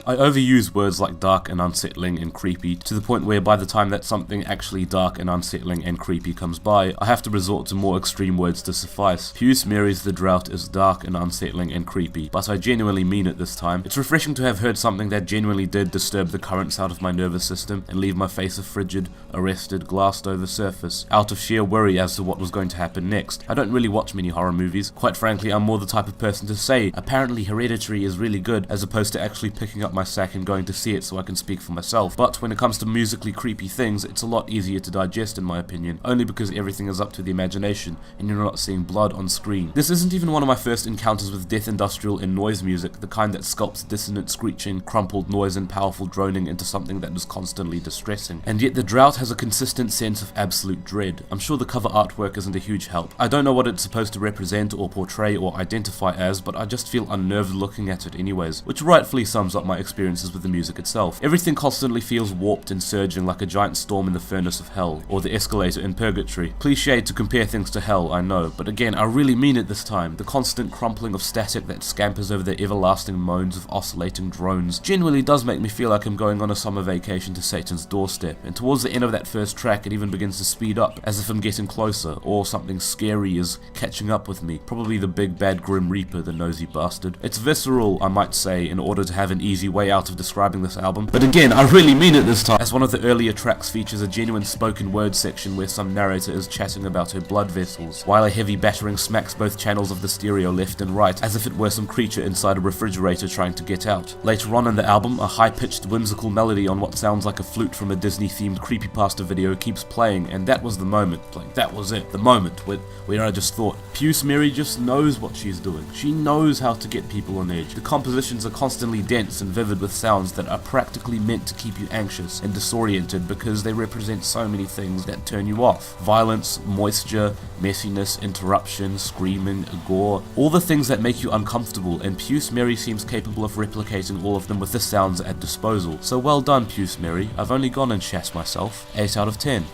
I overuse words like dark and unsettling and creepy to the point where by the time that something actually dark and unsettling and creepy comes by, I have to resort to more extreme words to suffice. Puce Mary's The Drought is dark and unsettling and creepy, but I genuinely mean it this time. It's refreshing to have heard something that genuinely did disturb the currents out of my nervous system and leave my face a frigid, arrested, glassed over surface, out of sheer worry as to what was going to happen next. I don't really watch many horror movies. Quite frankly, I'm more the type of person to say, apparently Hereditary is really good, as opposed to actually picking up my sack and going to see it so I can speak for myself. But when it comes to musically creepy things, it's a lot easier to digest in my opinion, only because everything is up to the imagination and you're not seeing blood on screen. This isn't even one of my first encounters with death industrial and noise music, the kind that sculpts dissonant screeching, crumpled noise and powerful droning into something that is constantly distressing. And yet The Drought has a consistent sense of absolute dread. I'm sure the cover artwork isn't a huge help. I don't know what it's supposed to represent or portray or identify as, but I just feel unnerved looking at it anyways, which rightfully sums up my experiences with the music itself. Everything constantly feels warped and surging like a giant storm in the furnace of hell, or the escalator in purgatory. Cliché to compare things to hell, I know, but again, I really mean it this time. The constant crumpling of static that scampers over the everlasting moans of oscillating drones genuinely does make me feel like I'm going on a summer vacation to Satan's doorstep, and towards the end of that first track it even begins to speed up, as if I'm getting closer, or something scary is catching up with me. Probably the big bad Grim Reaper, the nosy bastard. It's visceral, I might say, in order to have an easy way out of describing this album, but again, I really mean it this time, as one of the earlier tracks features a genuine spoken word section where some narrator is chatting about her blood vessels, while a heavy battering smacks both channels of the stereo left and right, as if it were some creature inside a refrigerator trying to get out. Later on in the album, a high-pitched whimsical melody on what sounds like a flute from a Disney-themed creepypasta video keeps playing, and that was the moment, like that was it, the moment where I just thought, Puce Mary just knows what she's doing. She knows how to get people on edge. The compositions are constantly dense and vivid with sounds that are practically meant to keep you anxious and disoriented because they represent so many things that turn you off. Violence, moisture, messiness, interruption, screaming, gore, all the things that make you uncomfortable, and Puce Mary seems capable of replicating all of them with the sounds at disposal. So well done, Puce Mary. I've only gone and shat myself. 8 out of 10.